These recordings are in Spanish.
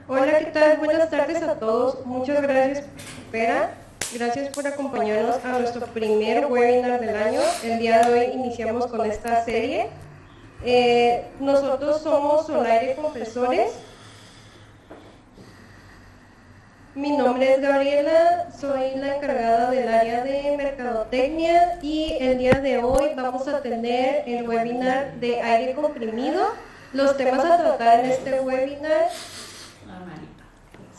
Hola, ¿qué tal? Buenas tardes a todos. Muchas gracias, Vera. Gracias por acompañarnos a nuestro primer webinar del año. El día de hoy iniciamos con esta serie. Nosotros somos Solaire Compresores. Mi nombre es Gabriela, soy la encargada del área de mercadotecnia y el día de hoy vamos a tener el webinar de aire comprimido. Los temas a tratar en este webinar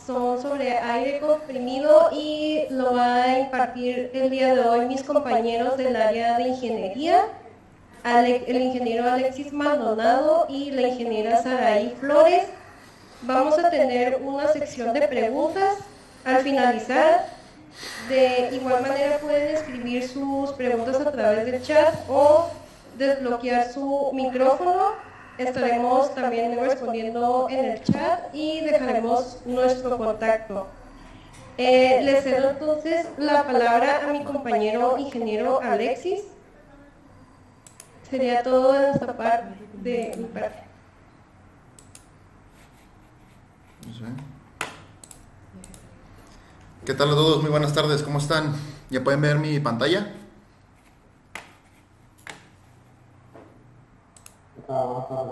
son sobre aire comprimido y lo va a impartir el día de hoy mis compañeros del área de ingeniería, el ingeniero Alexis Maldonado y la ingeniera Saraí Flores. Vamos a tener una sección de preguntas al finalizar. De igual manera pueden escribir sus preguntas a través del chat o desbloquear su micrófono. Estaremos también respondiendo en el chat y dejaremos nuestro contacto. Le cedo entonces la palabra a mi compañero ingeniero Alexis. Sería todo de nuestra parte, de mi parte. ¿Qué tal a todos? Muy buenas tardes, ¿cómo están? ¿Ya pueden ver mi pantalla?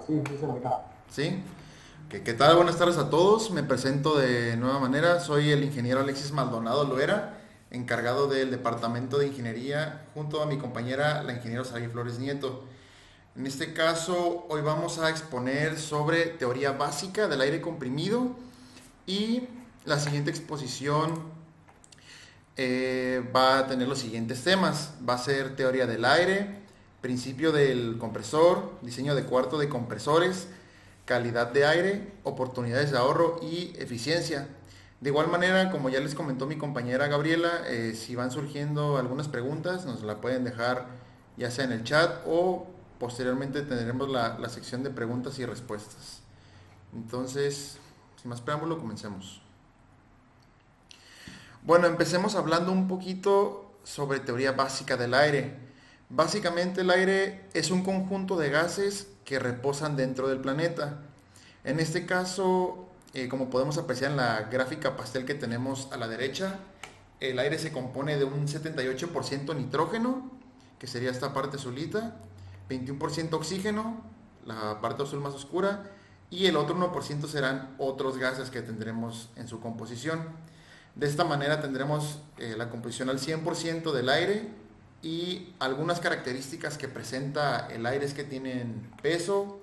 Sí, se me cae. ¿Sí? ¿Qué tal? Buenas tardes a todos. Me presento de nueva manera. Soy el ingeniero Alexis Maldonado Loera, encargado del Departamento de Ingeniería, junto a mi compañera, la ingeniera Saraí Flores Nieto. En este caso, hoy vamos a exponer sobre teoría básica del aire comprimido y la siguiente exposición va a tener los siguientes temas. Va a ser teoría del aire, principio del compresor, diseño de cuarto de compresores, calidad de aire, oportunidades de ahorro y eficiencia. De igual manera, como ya les comentó mi compañera Gabriela, si van surgiendo algunas preguntas, nos la pueden dejar ya sea en el chat o posteriormente tendremos la sección de preguntas y respuestas. Entonces, sin más preámbulo, comencemos. Bueno, empecemos hablando un poquito sobre teoría básica del aire. Básicamente el aire es un conjunto de gases que reposan dentro del planeta. En este caso, como podemos apreciar en la gráfica pastel que tenemos a la derecha, el aire se compone de un 78% nitrógeno, que sería esta parte azulita, 21% oxígeno, la parte azul más oscura, y el otro 1% serán otros gases que tendremos en su composición. De esta manera tendremos la composición al 100% del aire y algunas características que presenta el aire es que tienen peso,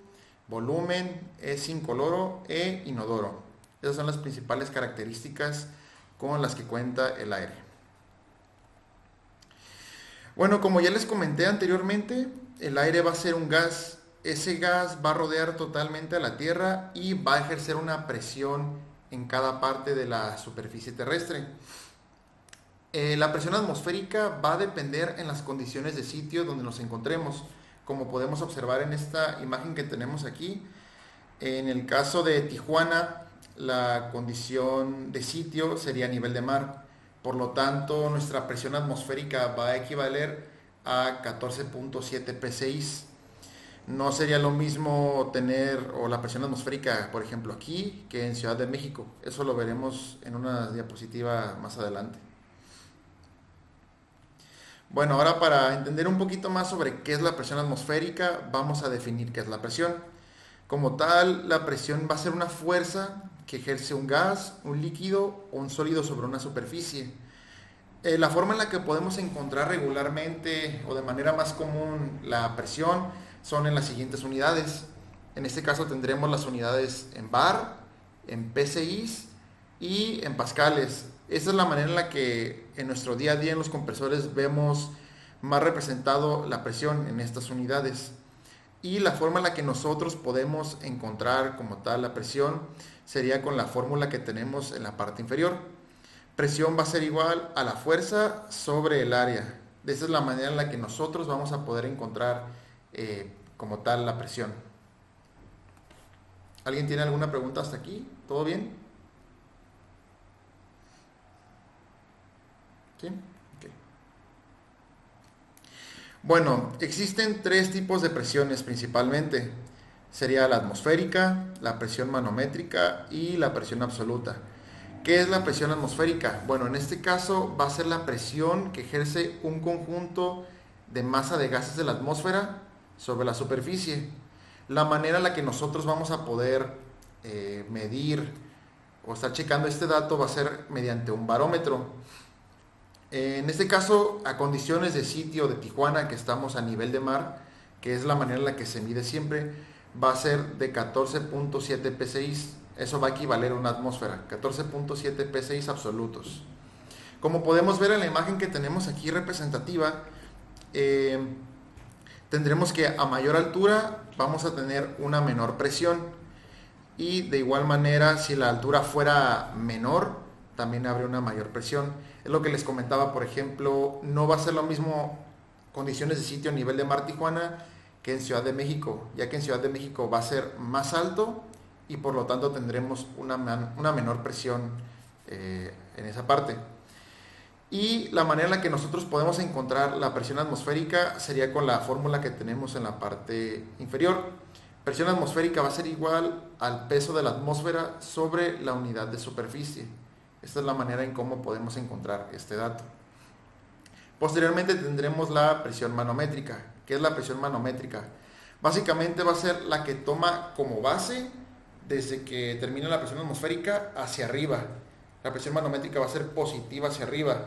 volumen, es incoloro e inodoro. Esas son las principales características con las que cuenta el aire. Bueno, como ya les comenté anteriormente, el aire va a ser un gas. Ese gas va a rodear totalmente a la Tierra y va a ejercer una presión en cada parte de la superficie terrestre. La presión atmosférica va a depender en las condiciones de sitio donde nos encontremos. Como podemos observar en esta imagen que tenemos aquí, en el caso de Tijuana, la condición de sitio sería a nivel de mar. Por lo tanto, nuestra presión atmosférica va a equivaler a 14.7 psi. No sería lo mismo tener o la presión atmosférica, por ejemplo, aquí que en Ciudad de México. Eso lo veremos en una diapositiva más adelante. Bueno, ahora para entender un poquito más sobre qué es la presión atmosférica, vamos a definir qué es la presión. Como tal, la presión va a ser una fuerza que ejerce un gas, un líquido o un sólido sobre una superficie. La forma en la que podemos encontrar regularmente o de manera más común la presión son en las siguientes unidades. En este caso tendremos las unidades en bar, en psi y en pascales. Esa es la manera en la que en nuestro día a día en los compresores vemos más representado la presión en estas unidades. Y la forma en la que nosotros podemos encontrar como tal la presión sería con la fórmula que tenemos en la parte inferior. Presión va a ser igual a la fuerza sobre el área. Esa es la manera en la que nosotros vamos a poder encontrar como tal la presión. ¿Alguien tiene alguna pregunta hasta aquí? ¿Todo bien? ¿Sí? Okay. Bueno, existen tres tipos de presiones principalmente. Sería la atmosférica, la presión manométrica y la presión absoluta. ¿Qué es la presión atmosférica? Bueno, en este caso va a ser la presión que ejerce un conjunto de masa de gases de la atmósfera sobre la superficie. La manera en la que nosotros vamos a poder medir o estar checando este dato va a ser mediante un barómetro. En este caso, a condiciones de sitio de Tijuana, que estamos a nivel de mar, que es la manera en la que se mide siempre, va a ser de 14.7 psi. Eso va a equivaler a una atmósfera, 14.7 psi absolutos. Como podemos ver en la imagen que tenemos aquí representativa, tendremos que a mayor altura vamos a tener una menor presión, y de igual manera si la altura fuera menor también habría una mayor presión. Es lo que les comentaba, por ejemplo, no va a ser lo mismo condiciones de sitio a nivel de mar Tijuana que en Ciudad de México, ya que en Ciudad de México va a ser más alto y por lo tanto tendremos una menor presión en esa parte. Y la manera en la que nosotros podemos encontrar la presión atmosférica sería con la fórmula que tenemos en la parte inferior. Presión atmosférica va a ser igual al peso de la atmósfera sobre la unidad de superficie. Esta es la manera en cómo podemos encontrar este dato. Posteriormente tendremos la presión manométrica. ¿Qué es la presión manométrica? Básicamente va a ser la que toma como base desde que termina la presión atmosférica hacia arriba. La presión manométrica va a ser positiva hacia arriba.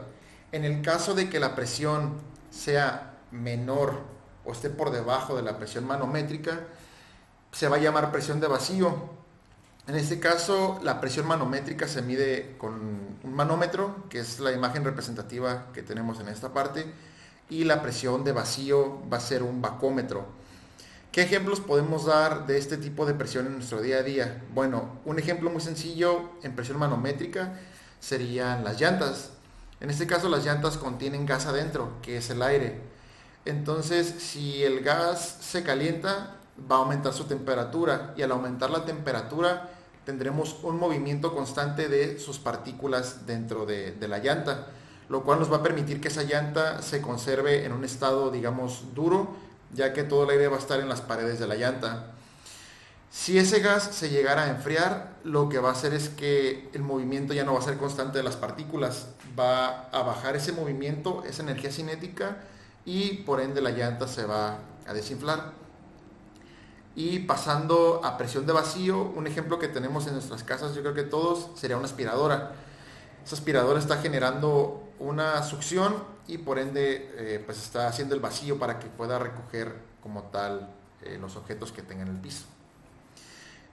En el caso de que la presión sea menor o esté por debajo de la presión manométrica, se va a llamar presión de vacío. En este caso, la presión manométrica se mide con un manómetro, que es la imagen representativa que tenemos en esta parte, y la presión de vacío va a ser un bacómetro. ¿Qué ejemplos podemos dar de este tipo de presión en nuestro día a día? Bueno, un ejemplo muy sencillo en presión manométrica serían las llantas. En este caso, las llantas contienen gas adentro, que es el aire. Entonces, si el gas se calienta, va a aumentar su temperatura, y al aumentar la temperatura tendremos un movimiento constante de sus partículas dentro de la llanta, lo cual nos va a permitir que esa llanta se conserve en un estado, digamos, duro, ya que todo el aire va a estar en las paredes de la llanta. Si ese gas se llegara a enfriar, lo que va a hacer es que el movimiento ya no va a ser constante de las partículas, va a bajar ese movimiento, esa energía cinética, y por ende la llanta se va a desinflar. Y pasando a presión de vacío, un ejemplo que tenemos en nuestras casas, yo creo que todos, sería una aspiradora. Esa aspiradora está generando una succión y por ende pues está haciendo el vacío para que pueda recoger como tal los objetos que tenga en el piso.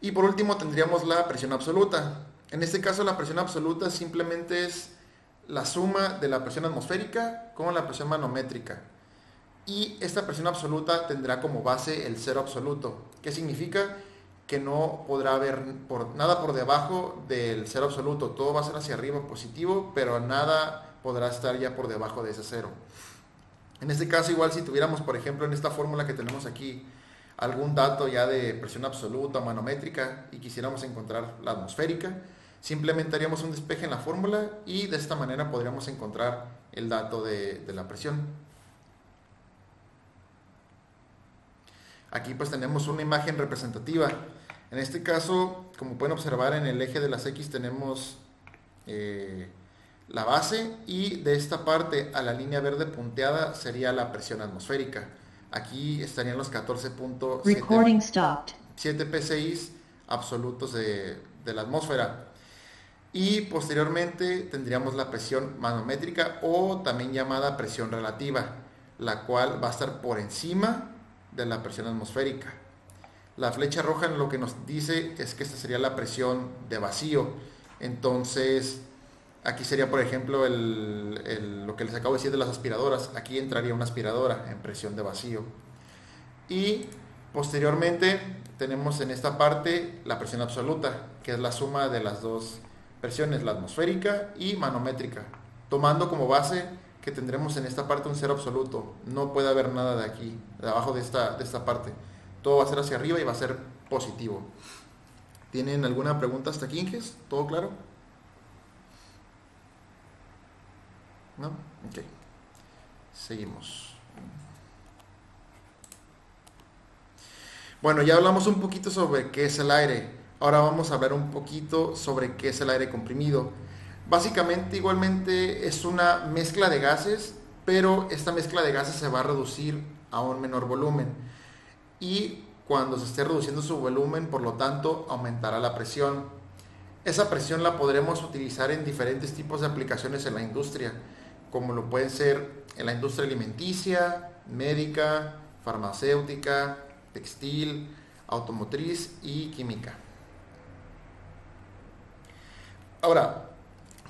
Y por último tendríamos la presión absoluta. En este caso la presión absoluta simplemente es la suma de la presión atmosférica con la presión manométrica. Y esta presión absoluta tendrá como base el cero absoluto. ¿Qué significa? Que no podrá haber nada por debajo del cero absoluto. Todo va a ser hacia arriba positivo, pero nada podrá estar ya por debajo de ese cero. En este caso, igual si tuviéramos, por ejemplo, en esta fórmula que tenemos aquí, algún dato ya de presión absoluta o manométrica y quisiéramos encontrar la atmosférica, simplemente haríamos un despeje en la fórmula y de esta manera podríamos encontrar el dato de la presión. Aquí pues tenemos una imagen representativa. En este caso, como pueden observar, en el eje de las X tenemos la base, y de esta parte a la línea verde punteada sería la presión atmosférica. Aquí estarían los 14.7 psi absolutos de la atmósfera. Y posteriormente tendríamos la presión manométrica, o también llamada presión relativa, la cual va a estar por encima de la presión atmosférica. La flecha roja lo que nos dice es que esta sería la presión de vacío. Entonces aquí sería, por ejemplo, lo que les acabo de decir de las aspiradoras. Aquí entraría una aspiradora en presión de vacío. Y posteriormente tenemos en esta parte la presión absoluta, que es la suma de las dos presiones, la atmosférica y manométrica, tomando como base que tendremos en esta parte un cero absoluto. No puede haber nada de aquí, de abajo de esta parte. Todo va a ser hacia arriba y va a ser positivo. ¿Tienen alguna pregunta hasta aquí, Inges? ¿Todo claro? ¿No? Ok. Seguimos. Bueno, ya hablamos un poquito sobre qué es el aire. Ahora vamos a hablar un poquito sobre qué es el aire comprimido. Básicamente, igualmente, es una mezcla de gases, pero esta mezcla de gases se va a reducir a un menor volumen. Y cuando se esté reduciendo su volumen, por lo tanto, aumentará la presión. Esa presión la podremos utilizar en diferentes tipos de aplicaciones en la industria, como lo pueden ser en la industria alimenticia, médica, farmacéutica, textil, automotriz y química. Ahora,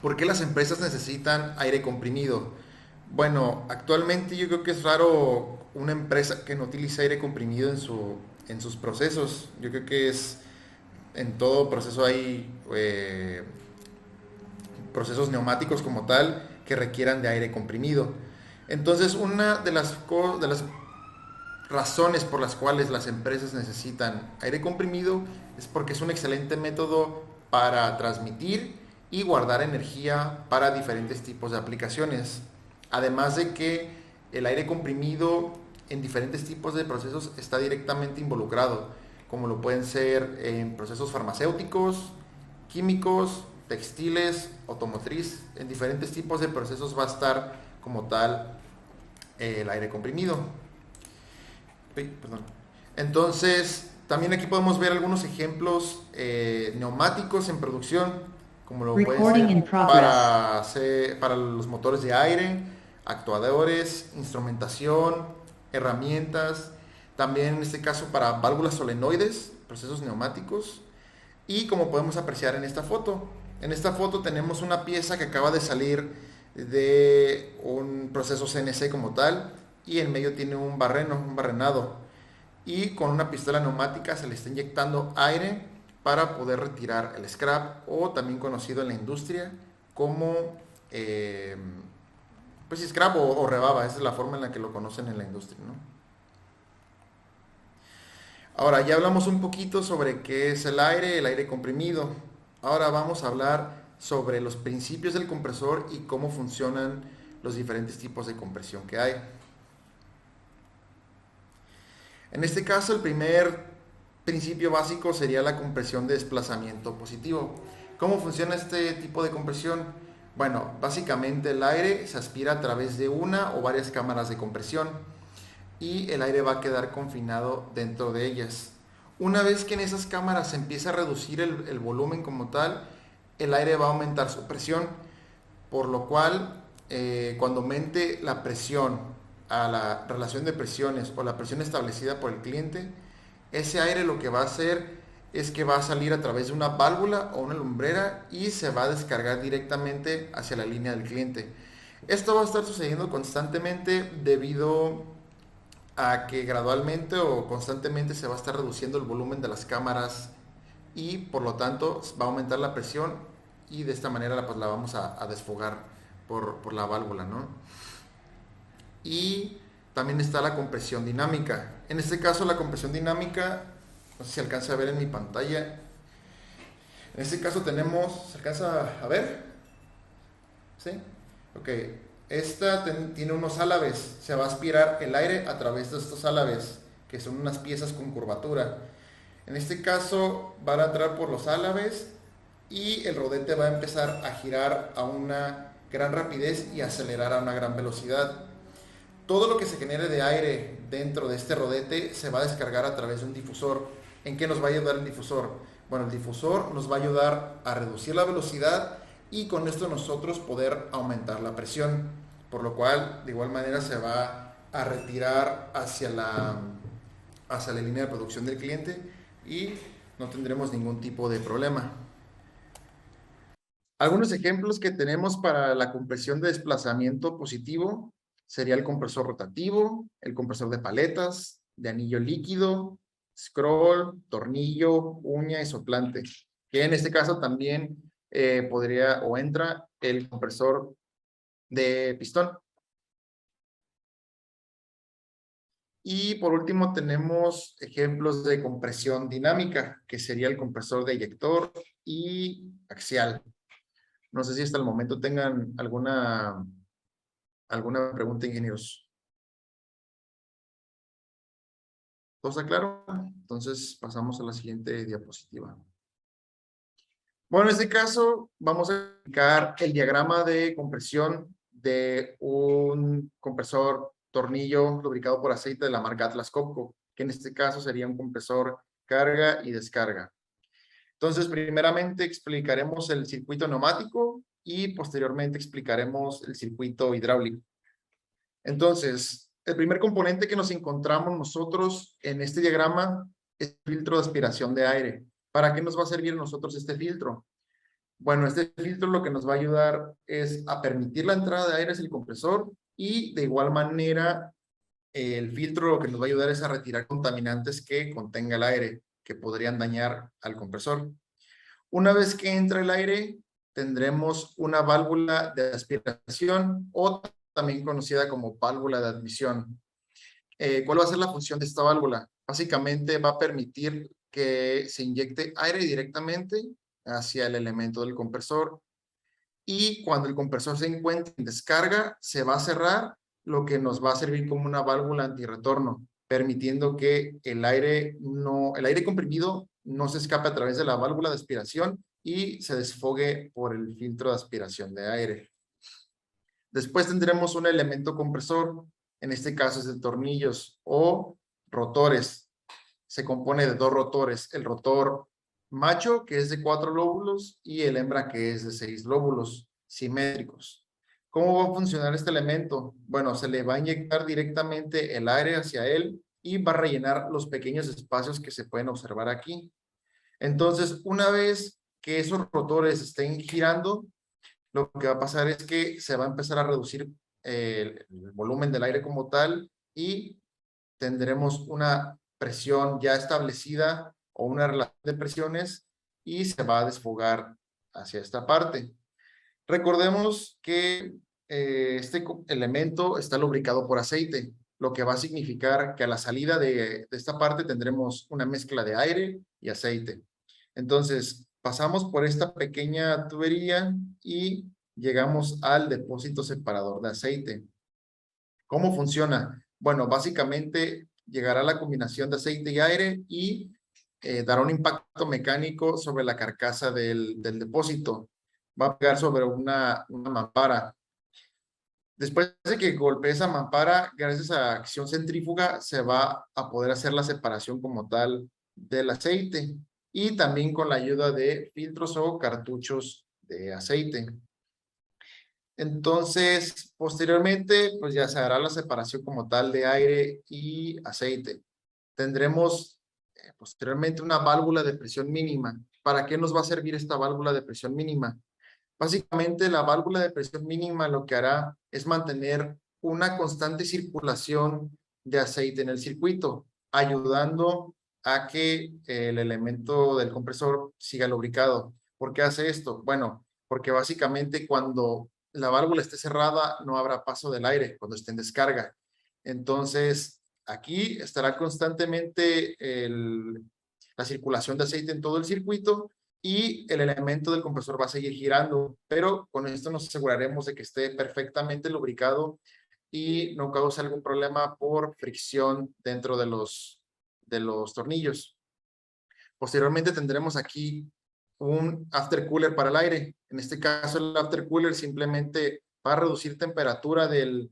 ¿por qué las empresas necesitan aire comprimido? Bueno, actualmente yo creo que es raro una empresa que no utilice aire comprimido en sus procesos. Yo creo que es en todo proceso hay procesos neumáticos como tal que requieran de aire comprimido. Entonces, una de las razones por las cuales las empresas necesitan aire comprimido es porque es un excelente método para transmitir y guardar energía para diferentes tipos de aplicaciones. Además de que el aire comprimido en diferentes tipos de procesos está directamente involucrado, como lo pueden ser en procesos farmacéuticos, químicos, textiles, automotriz. En diferentes tipos de procesos va a estar como tal el aire comprimido. Perdón. Entonces, también aquí podemos ver algunos ejemplos neumáticos en producción, como lo pueden ser para los motores de aire, actuadores, instrumentación, herramientas, también en este caso para válvulas solenoides, procesos neumáticos, y como podemos apreciar en esta foto tenemos una pieza que acaba de salir de un proceso CNC como tal, y en medio tiene un barrenado, y con una pistola neumática se le está inyectando aire para poder retirar el scrap, o también conocido en la industria como pues scrap o rebaba. Esa es la forma en la que lo conocen en la industria, ¿no? Ahora ya hablamos un poquito sobre qué es el aire comprimido. Ahora vamos a hablar sobre los principios del compresor y cómo funcionan los diferentes tipos de compresión que hay. En este caso, el primer principio básico sería la compresión de desplazamiento positivo. ¿Cómo funciona este tipo de compresión? Bueno, básicamente el aire se aspira a través de una o varias cámaras de compresión y el aire va a quedar confinado dentro de ellas. Una vez que en esas cámaras se empieza a reducir el volumen como tal, el aire va a aumentar su presión, por lo cual cuando aumente la presión a la relación de presiones o la presión establecida por el cliente, ese aire lo que va a hacer es que va a salir a través de una válvula o una lumbrera y se va a descargar directamente hacia la línea del cliente. Esto va a estar sucediendo constantemente debido a que gradualmente o constantemente se va a estar reduciendo el volumen de las cámaras y por lo tanto va a aumentar la presión, y de esta manera pues la vamos a desfogar por la válvula, ¿no? Y también está la compresión dinámica. En este caso la compresión dinámica, no sé si alcanza a ver en mi pantalla. En este caso tenemos, ¿se alcanza a ver? ¿Sí? Ok. Esta tiene unos álabes. Se va a aspirar el aire a través de estos álabes, que son unas piezas con curvatura. En este caso van a entrar por los álabes y el rodete va a empezar a girar a una gran rapidez y acelerar a una gran velocidad. Todo lo que se genere de aire dentro de este rodete se va a descargar a través de un difusor. ¿En qué nos va a ayudar el difusor? Bueno, el difusor nos va a ayudar a reducir la velocidad y con esto nosotros poder aumentar la presión, por lo cual de igual manera se va a retirar hacia la línea de producción del cliente y no tendremos ningún tipo de problema. Algunos ejemplos que tenemos para la compresión de desplazamiento positivo sería el compresor rotativo, el compresor de paletas, de anillo líquido, scroll, tornillo, uña y soplante, que en este caso también podría o entra el compresor de pistón. Y por último tenemos ejemplos de compresión dinámica, que sería el compresor de eyector y axial. No sé si hasta el momento tengan alguna pregunta, ingenieros. ¿Todo está claro? Entonces pasamos a la siguiente diapositiva. Bueno, en este caso vamos a explicar el diagrama de compresión de un compresor tornillo lubricado por aceite de la marca Atlas Copco, que en este caso sería un compresor carga y descarga. Entonces, primeramente explicaremos el circuito neumático y posteriormente explicaremos el circuito hidráulico. Entonces, el primer componente que nos encontramos nosotros en este diagrama es el filtro de aspiración de aire. ¿Para qué nos va a servir a nosotros este filtro? Bueno, este filtro lo que nos va a ayudar es a permitir la entrada de aire hacia el compresor y de igual manera el filtro lo que nos va a ayudar es a retirar contaminantes que contenga el aire que podrían dañar al compresor. Una vez que entra el aire, tendremos una válvula de aspiración o también conocida como válvula de admisión. ¿Cuál va a ser la función de esta válvula? Básicamente va a permitir que se inyecte aire directamente hacia el elemento del compresor y cuando el compresor se encuentre en descarga, se va a cerrar, lo que nos va a servir como una válvula antirretorno, permitiendo que el aire comprimido no se escape a través de la válvula de aspiración y se desfogue por el filtro de aspiración de aire. Después tendremos un elemento compresor, en este caso es de tornillos o rotores. Se compone de dos rotores, el rotor macho, que es de 4 lóbulos, y el hembra, que es de 6 lóbulos simétricos. ¿Cómo va a funcionar este elemento? Bueno, se le va a inyectar directamente el aire hacia él y va a rellenar los pequeños espacios que se pueden observar aquí. Entonces, una vez que esos rotores estén girando, lo que va a pasar es que se va a empezar a reducir el volumen del aire como tal y tendremos una presión ya establecida o una relación de presiones y se va a desfogar hacia esta parte. Recordemos que este elemento está lubricado por aceite, lo que va a significar que a la salida de esta parte tendremos una mezcla de aire y aceite. Entonces, pasamos por esta pequeña tubería y llegamos al depósito separador de aceite. ¿Cómo funciona? Bueno, básicamente llegará la combinación de aceite y aire y dará un impacto mecánico sobre la carcasa del depósito. Va a pegar sobre una mampara. Después de que golpee esa mampara, gracias a acción centrífuga, se va a poder hacer la separación como tal del aceite y también con la ayuda de filtros o cartuchos de aceite. Entonces, posteriormente, pues ya se hará la separación como tal de aire y aceite. Tendremos posteriormente una válvula de presión mínima. ¿Para qué nos va a servir esta válvula de presión mínima? Básicamente, la válvula de presión mínima lo que hará es mantener una constante circulación de aceite en el circuito, ayudando a que el elemento del compresor siga lubricado. ¿Por qué hace esto? Bueno, porque básicamente cuando la válvula esté cerrada no habrá paso del aire cuando esté en descarga. Entonces, aquí estará constantemente la circulación de aceite en todo el circuito y el elemento del compresor va a seguir girando, pero con esto nos aseguraremos de que esté perfectamente lubricado y no cause algún problema por fricción dentro de los tornillos. Posteriormente tendremos aquí un aftercooler para el aire. En este caso el aftercooler simplemente va a reducir temperatura del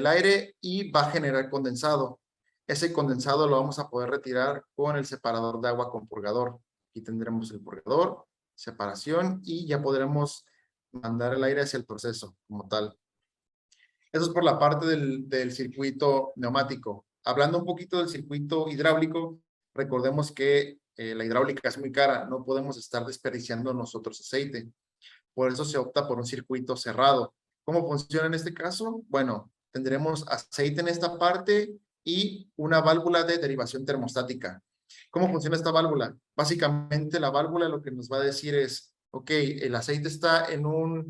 aire y va a generar condensado. Ese condensado lo vamos a poder retirar con el separador de agua con purgador. Aquí tendremos el purgador, separación y ya podremos mandar el aire hacia el proceso como tal. Eso es por la parte del circuito neumático. Hablando un poquito del circuito hidráulico, recordemos que la hidráulica es muy cara, no podemos estar desperdiciando nosotros aceite. Por eso se opta por un circuito cerrado. ¿Cómo funciona en este caso? Bueno, tendremos aceite en esta parte y una válvula de derivación termostática. ¿Cómo funciona esta válvula? Básicamente la válvula lo que nos va a decir es, ok, el aceite está en una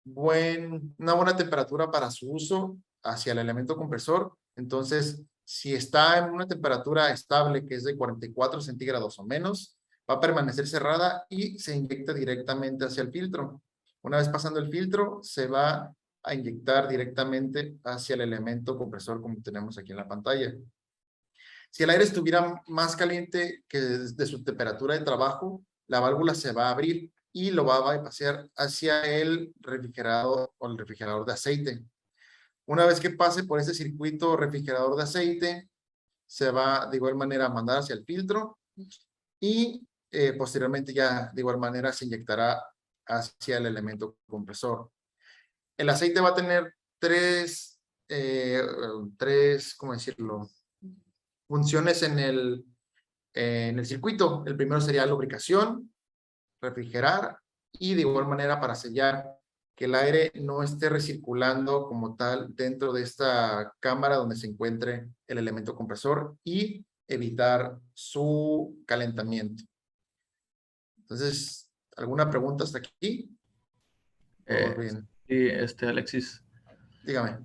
buena temperatura para su uso hacia el elemento compresor. Entonces, si está en una temperatura estable que es de 44 centígrados o menos, va a permanecer cerrada y se inyecta directamente hacia el filtro. Una vez pasando el filtro, se va a inyectar directamente hacia el elemento compresor como tenemos aquí en la pantalla. Si el aire estuviera más caliente que de su temperatura de trabajo, la válvula se va a abrir y lo va a bypassar hacia el refrigerador o el refrigerador de aceite. Una vez que pase por ese circuito refrigerador de aceite, se va de igual manera a mandar hacia el filtro y posteriormente ya de igual manera se inyectará hacia el elemento compresor. El aceite va a tener tres, ¿cómo decirlo? Funciones en el circuito. El primero sería lubricación, refrigerar y de igual manera para sellar que el aire no esté recirculando como tal dentro de esta cámara donde se encuentre el elemento compresor y evitar su calentamiento. Entonces, ¿alguna pregunta hasta aquí? ¿Todo bien? Sí, Alexis. Dígame.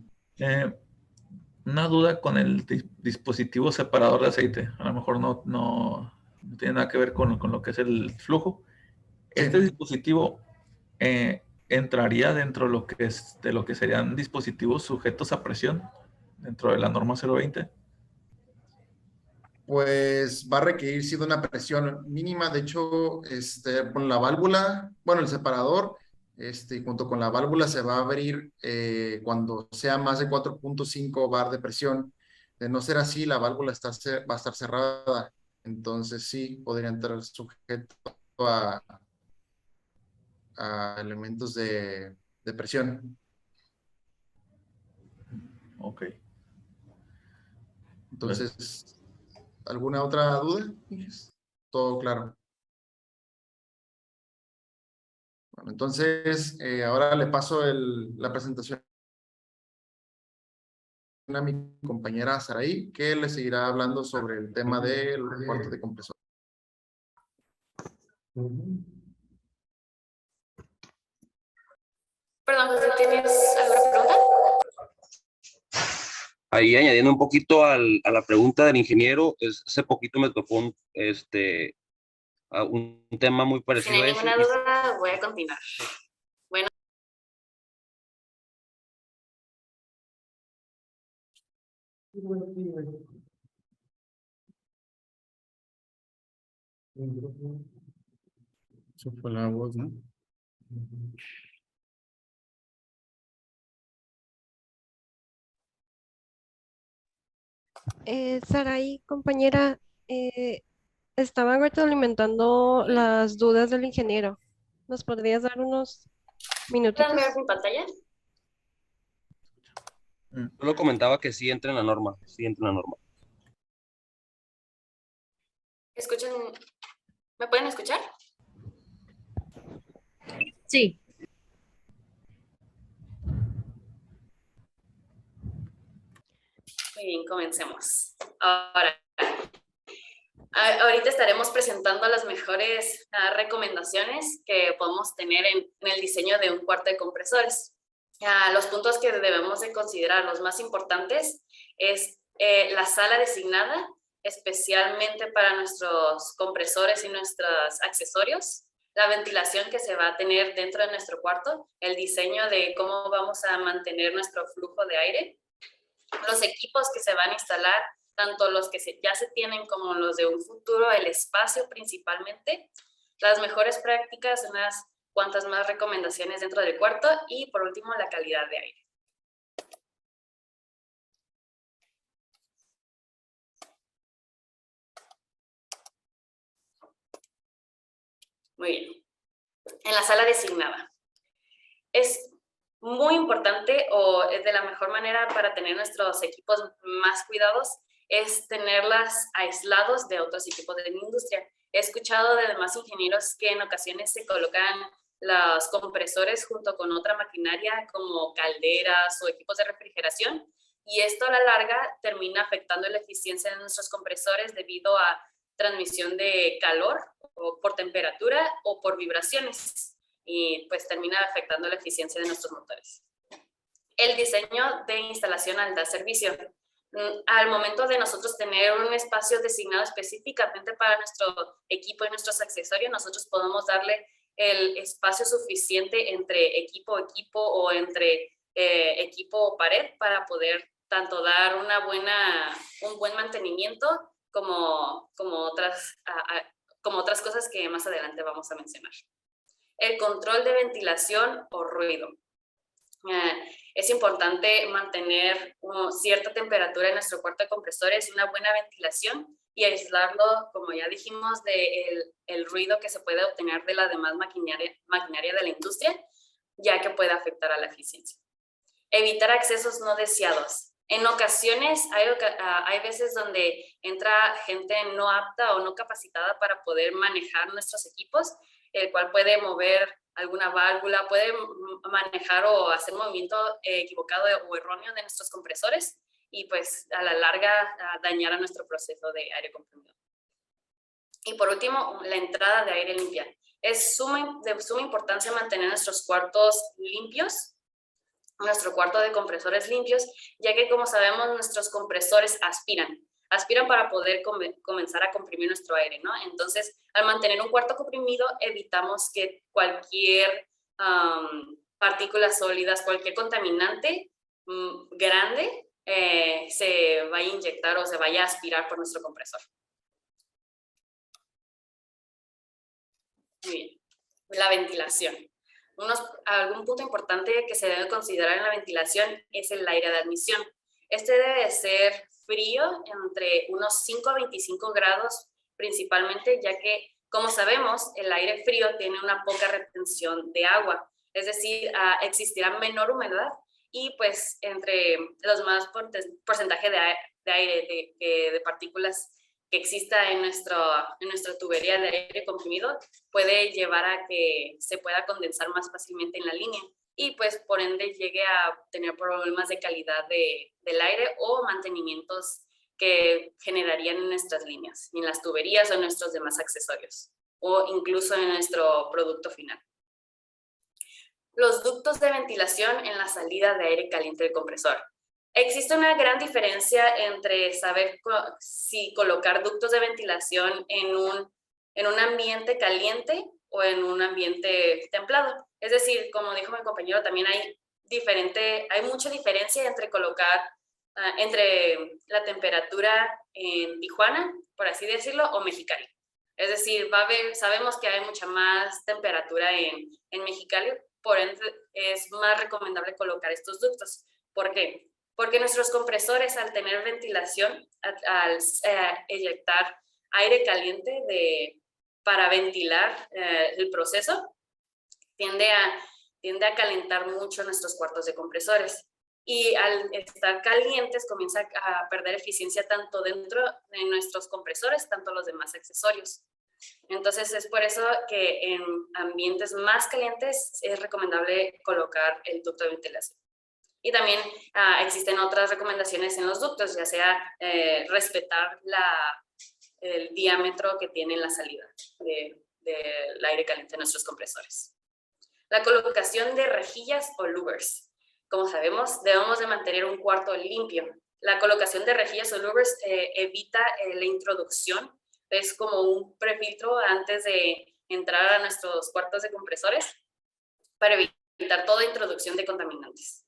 Una duda con el dispositivo separador de aceite. A lo mejor no tiene nada que ver con lo que es el flujo. Este dispositivo entraría dentro de lo que serían dispositivos sujetos a presión dentro de la norma 020. Pues va a requerir sí de una presión mínima. De hecho, con la válvula, bueno, el separador, junto con la válvula se va a abrir cuando sea más de 4.5 bar de presión. De no ser así, la válvula va a estar cerrada. Entonces sí, podría entrar sujeto a elementos de presión. Ok. Entonces, ¿alguna otra duda? Todo claro. Bueno, entonces, ahora le paso la presentación a mi compañera Saraí, que le seguirá hablando sobre el tema del cuarto de compresor. Perdón, José, ¿tienes alguna pregunta? Ahí añadiendo un poquito a la pregunta del ingeniero, hace poquito me tocó un tema muy Si parecido no hay a ese. ninguna duda, voy a continuar. Bueno. Eso fue la voz, ¿no? Saraí, compañera, estaban retroalimentando las dudas del ingeniero. ¿Nos podrías dar unos minutitos? ¿Pueden ver mi pantalla? Solo comentaba que sí entra en la norma, sí entra en la norma. ¿Escuchan? ¿Me pueden escuchar? Sí. Muy bien, comencemos. Ahorita estaremos presentando las mejores recomendaciones que podemos tener en el diseño de un cuarto de compresores. Los puntos que debemos de considerar, los más importantes, es la sala designada, especialmente para nuestros compresores y nuestros accesorios, la ventilación que se va a tener dentro de nuestro cuarto, el diseño de cómo vamos a mantener nuestro flujo de aire, los equipos que se van a instalar, tanto los que ya se tienen como los de un futuro, el espacio principalmente, las mejores prácticas, unas cuantas más recomendaciones dentro del cuarto y por último la calidad de aire. Muy bien. En la sala designada. Es muy importante o es de la mejor manera para tener nuestros equipos más cuidados es tenerlas aislados de otros equipos de la industria. He escuchado de demás ingenieros que en ocasiones se colocan los compresores junto con otra maquinaria como calderas o equipos de refrigeración y esto a la larga termina afectando la eficiencia de nuestros compresores debido a transmisión de calor o por temperatura o por vibraciones y pues termina afectando la eficiencia de nuestros motores. El diseño de instalación al dar servicio. Al momento de nosotros tener un espacio designado específicamente para nuestro equipo y nuestros accesorios, nosotros podemos darle el espacio suficiente entre equipo o entre equipo o pared para poder tanto dar un buen mantenimiento como otras cosas que más adelante vamos a mencionar. El control de ventilación o ruido. Es importante mantener cierta temperatura en nuestro cuarto de compresores, una buena ventilación y aislarlo, como ya dijimos, del ruido que se puede obtener de la demás maquinaria de la industria, ya que puede afectar a la eficiencia. Evitar accesos no deseados. En ocasiones hay veces donde entra gente no apta o no capacitada para poder manejar nuestros equipos, el cual puede mover alguna válvula, puede manejar o hacer movimiento equivocado o erróneo de nuestros compresores y pues a la larga dañar a nuestro proceso de aire comprimido. Y por último, la entrada de aire limpia. Es de suma importancia mantener nuestros cuartos limpios, nuestro cuarto de compresores limpios, ya que como sabemos nuestros compresores aspiran para poder comenzar a comprimir nuestro aire, ¿no? Entonces, al mantener un cuarto comprimido, evitamos que cualquier partículas sólidas, cualquier contaminante grande se vaya a inyectar o se vaya a aspirar por nuestro compresor. Muy bien. La ventilación. Algún punto importante que se debe considerar en la ventilación es el aire de admisión. Este debe de ser frío entre unos 5 a 25 grados principalmente, ya que, como sabemos, el aire frío tiene una poca retención de agua, es decir, existirá menor humedad y pues entre los más porcentaje de aire, de partículas que exista en nuestra tubería de aire comprimido puede llevar a que se pueda condensar más fácilmente en la línea y pues por ende llegue a tener problemas de calidad del aire o mantenimientos que generarían en nuestras líneas, en las tuberías o en nuestros demás accesorios o incluso en nuestro producto final. Los ductos de ventilación en la salida de aire caliente del compresor. Existe una gran diferencia entre saber si colocar ductos de ventilación en un ambiente caliente o en un ambiente templado. Es decir, como dijo mi compañero, también hay mucha diferencia entre colocar, entre la temperatura en Tijuana, por así decirlo, o Mexicali. Es decir, sabemos que hay mucha más temperatura en Mexicali, por ende es más recomendable colocar estos ductos. ¿Por qué? Porque nuestros compresores, al tener ventilación, al eyectar aire caliente para ventilar el proceso, tiende a calentar mucho nuestros cuartos de compresores. Y al estar calientes, comienza a perder eficiencia tanto dentro de nuestros compresores, tanto los demás accesorios. Entonces, es por eso que en ambientes más calientes es recomendable colocar el ducto de ventilación. Y también existen otras recomendaciones en los ductos, ya sea respetar el diámetro que tiene la salida del aire caliente de nuestros compresores. La colocación de rejillas o louvers. Como sabemos, debemos de mantener un cuarto limpio. La colocación de rejillas o louvers evita la introducción. Es como un prefiltro antes de entrar a nuestros cuartos de compresores para evitar toda introducción de contaminantes.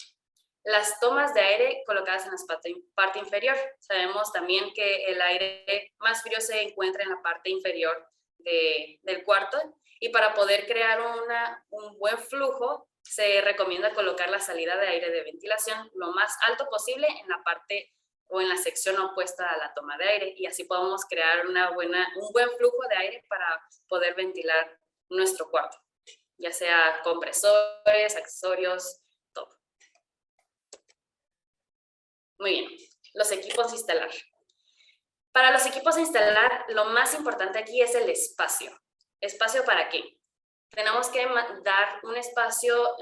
Las tomas de aire colocadas en la parte inferior. Sabemos también que el aire más frío se encuentra en la parte inferior del cuarto y para poder crear un buen flujo se recomienda colocar la salida de aire de ventilación lo más alto posible en la parte o en la sección opuesta a la toma de aire y así podemos crear un buen flujo de aire para poder ventilar nuestro cuarto, ya sea compresores, accesorios, todo. Muy bien, los equipos a instalar. Para los equipos a instalar, lo más importante aquí es el espacio. ¿Espacio para qué? Tenemos que dar un espacio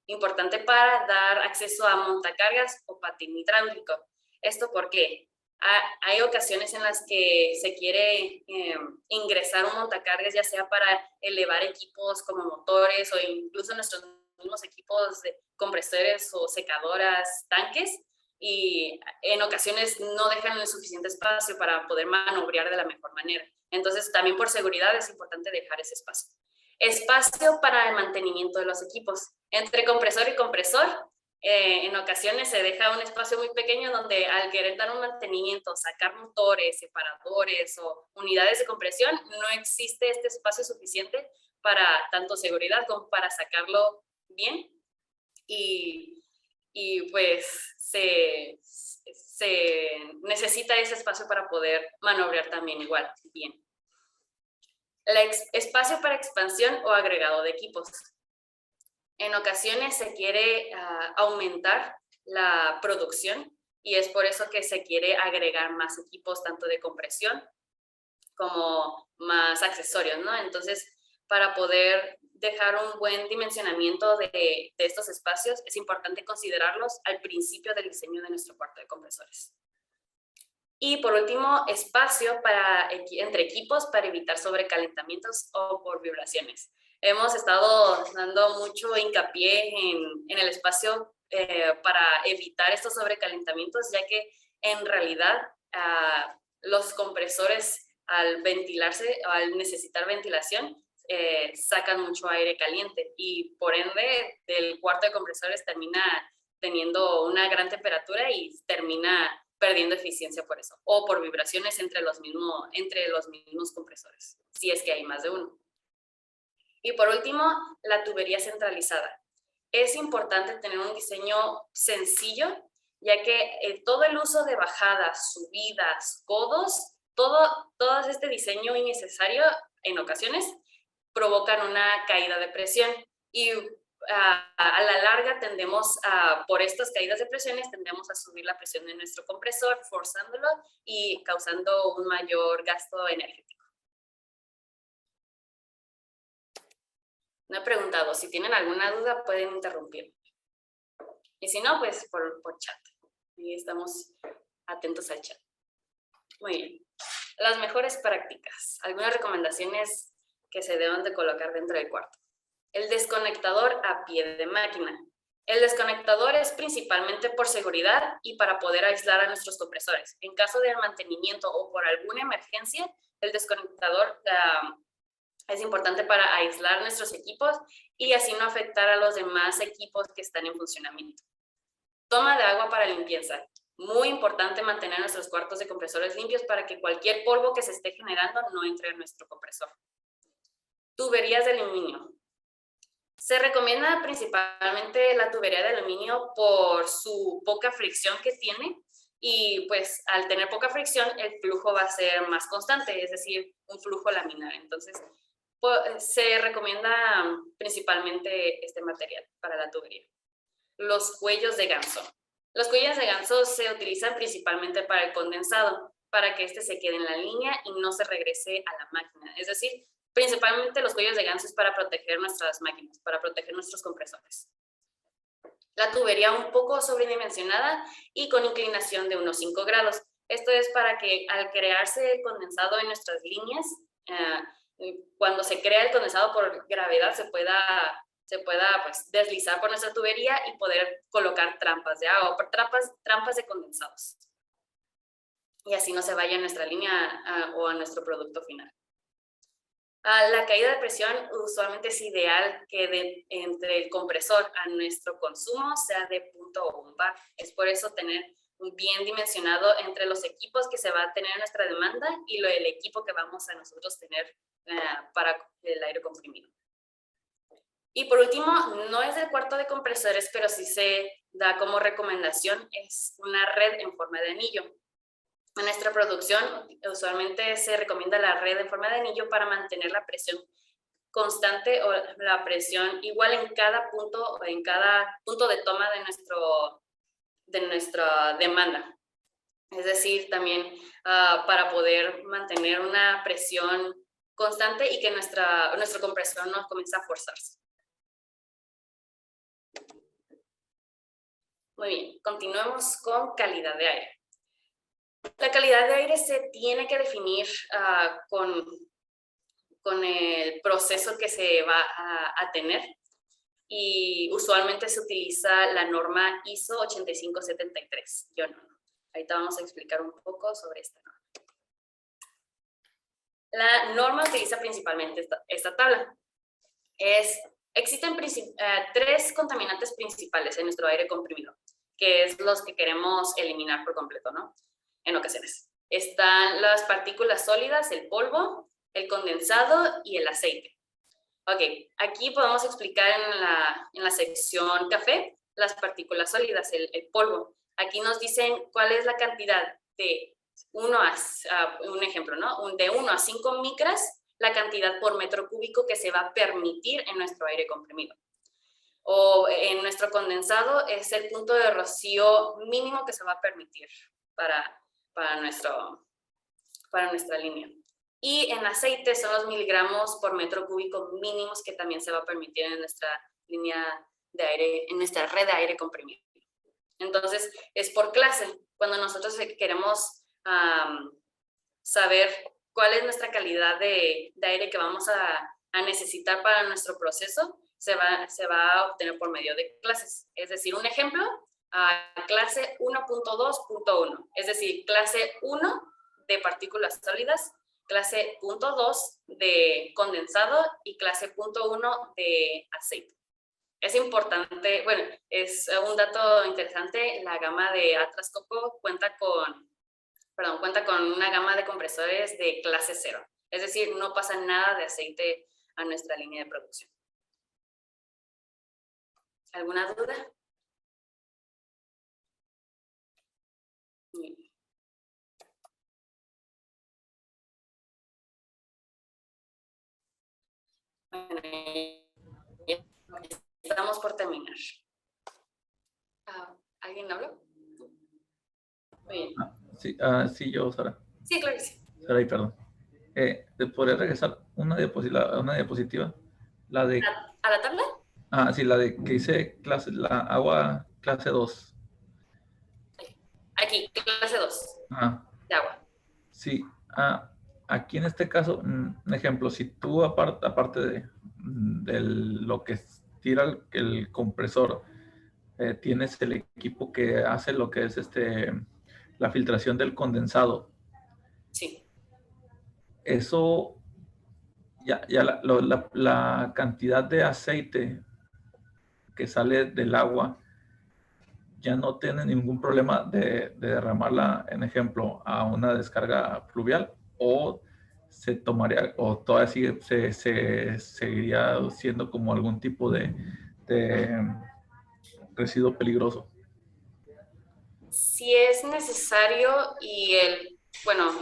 importante para dar acceso a montacargas o patín hidráulico. ¿Esto por qué? Hay ocasiones en las que se quiere ingresar un montacargas, ya sea para elevar equipos como motores o incluso nuestros mismos equipos de compresores o secadoras, tanques, y en ocasiones no dejan el suficiente espacio para poder maniobrar de la mejor manera. Entonces, también por seguridad es importante dejar ese espacio. Espacio para el mantenimiento de los equipos. Entre compresor y compresor En ocasiones se deja un espacio muy pequeño donde al querer dar un mantenimiento, sacar motores, separadores o unidades de compresión, no existe este espacio suficiente para tanto seguridad como para sacarlo bien. Y pues se necesita ese espacio para poder maniobrar también igual bien. Espacio para expansión o agregado de equipos. En ocasiones se quiere aumentar la producción y es por eso que se quiere agregar más equipos, tanto de compresión como más accesorios, ¿no? Entonces, para poder dejar un buen dimensionamiento de estos espacios, es importante considerarlos al principio del diseño de nuestro cuarto de compresores. Y por último, espacio entre equipos para evitar sobrecalentamientos o por vibraciones. Hemos estado dando mucho hincapié en el espacio para evitar estos sobrecalentamientos, ya que en realidad los compresores al ventilarse, al necesitar ventilación, sacan mucho aire caliente y por ende el cuarto de compresores termina teniendo una gran temperatura y termina perdiendo eficiencia por eso, o por vibraciones entre los mismos compresores, si es que hay más de uno. Y por último, la tubería centralizada. Es importante tener un diseño sencillo, ya que todo el uso de bajadas, subidas, codos, todo este diseño innecesario en ocasiones provocan una caída de presión y a la larga por estas caídas de presiones tendemos a subir la presión de nuestro compresor, forzándolo y causando un mayor gasto energético. No he preguntado, si tienen alguna duda pueden interrumpirme. Y si no, pues por chat. Y estamos atentos al chat. Muy bien. Las mejores prácticas. Algunas recomendaciones que se deben de colocar dentro del cuarto. El desconectador a pie de máquina. El desconectador es principalmente por seguridad y para poder aislar a nuestros compresores. En caso de mantenimiento o por alguna emergencia, el desconectador es importante para aislar nuestros equipos y así no afectar a los demás equipos que están en funcionamiento. Toma de agua para limpieza. Muy importante mantener nuestros cuartos de compresores limpios para que cualquier polvo que se esté generando no entre en nuestro compresor. Tuberías de aluminio. Se recomienda principalmente la tubería de aluminio por su poca fricción que tiene y pues al tener poca fricción el flujo va a ser más constante, es decir, un flujo laminar. Entonces se recomienda principalmente este material para la tubería. Los cuellos de ganso. Los cuellos de ganso se utilizan principalmente para el condensado, para que este se quede en la línea y no se regrese a la máquina. Es decir, principalmente los cuellos de ganso es para proteger nuestras máquinas, para proteger nuestros compresores. La tubería un poco sobredimensionada y con inclinación de unos 5 grados. Esto es para que al crearse el condensado en nuestras líneas, cuando se crea el condensado por gravedad se pueda pues, deslizar por nuestra tubería y poder colocar trampas de agua, trampas de condensados. Y así no se vaya a nuestra línea o a nuestro producto final. La caída de presión usualmente es ideal que entre el compresor a nuestro consumo sea de punto o un bar. Es por eso tener bien dimensionado entre los equipos que se va a tener nuestra demanda y el equipo que vamos a nosotros tener para el aire comprimido. Y por último, no es del cuarto de compresores, pero sí se da como recomendación, es una red en forma de anillo. En nuestra producción usualmente se recomienda la red en forma de anillo para mantener la presión constante o la presión igual en cada punto de toma de nuestra demanda. Es decir, también para poder mantener una presión constante y que nuestro compresor no comience a forzarse. Muy bien, continuemos con calidad de aire. La calidad de aire se tiene que definir con el proceso que se va a tener y usualmente se utiliza la norma ISO 8573. Ahorita vamos a explicar un poco sobre esta norma. La norma utiliza principalmente esta tabla. Es Existen tres contaminantes principales en nuestro aire comprimido, que es los que queremos eliminar por completo, ¿no? En ocasiones. Están las partículas sólidas, el polvo, el condensado y el aceite. Ok, aquí podemos explicar en la sección café las partículas sólidas, el polvo. Aquí nos dicen cuál es la cantidad de 1 a un ejemplo, ¿no? De 1 a 5 micras, la cantidad por metro cúbico que se va a permitir en nuestro aire comprimido. O en nuestro condensado es el punto de rocío mínimo que se va a permitir para nuestra línea. Y en aceite son los miligramos por metro cúbico mínimos que también se va a permitir en nuestra línea de aire, en nuestra red de aire comprimido. Entonces, es por clase. Cuando nosotros queremos saber cuál es nuestra calidad de aire que vamos a necesitar para nuestro proceso, se va a obtener por medio de clases. Es decir, un ejemplo, clase 1.2.1, es decir, clase 1 de partículas sólidas, clase 0.2 de condensado y clase 0.1 de aceite. Es importante, bueno, es un dato interesante, la gama de Atlas Copco cuenta con una gama de compresores de clase 0. Es decir, no pasa nada de aceite a nuestra línea de producción. ¿Alguna duda? Bien. Bueno, ya estamos por terminar. ¿Alguien habló? Muy bien. Sí, sí, yo, Sara. Sí, claro que sí. Sara, perdón. ¿Te podría regresar una diapositiva? La de... ¿A la tabla? Sí, la de que hice la agua clase 2. Aquí, clase 2. De agua. Sí. Aquí en este caso, un ejemplo, si tú aparte de lo que tira el compresor, tienes el equipo que hace lo que es la filtración del condensado. Sí. Eso, ya la cantidad de aceite que sale del agua ya no tiene ningún problema de derramarla, en ejemplo, a una descarga pluvial, o se tomaría, o todavía se seguiría siendo como algún tipo de residuo peligroso. Si es necesario y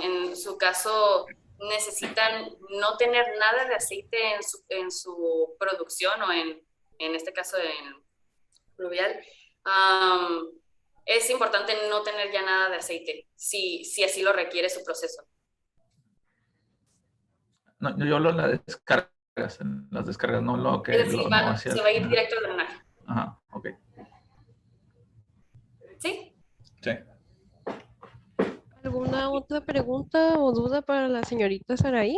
en su caso necesitan no tener nada de aceite en su producción o en este caso en pluvial, es importante no tener ya nada de aceite si así lo requiere su proceso. No, yo hablo en las descargas, no lo que... Es decir, se va a ir directo al drenaje. Ajá, ok. ¿Sí? Sí. ¿Alguna otra pregunta o duda para la señorita Saraí?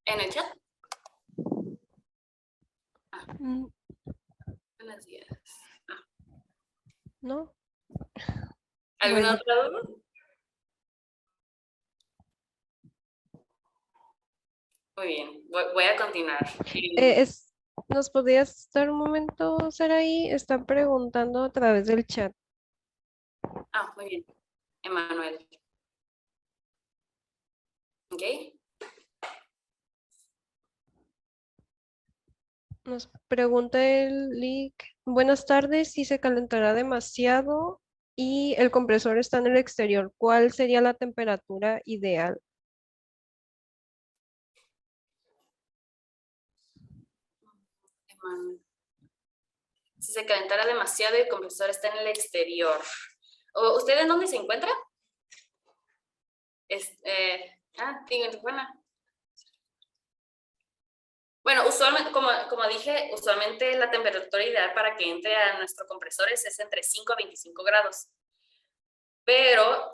¿En el chat? Buenos días. ¿No? ¿Alguna otra duda? Muy bien, voy a continuar. ¿Nos podrías dar un momento, Saraí? Están preguntando a través del chat. Muy bien. Emanuel. ¿Ok? Nos pregunta el leak. Buenas tardes, si se calentará demasiado y el compresor está en el exterior, ¿cuál sería la temperatura ideal? Si se calentara demasiado y el compresor está en el exterior. ¿Usted en dónde se encuentra? En Tijuana. Bueno, usualmente, como dije, usualmente la temperatura ideal para que entre a nuestros compresores es entre 5 a 25 grados. Pero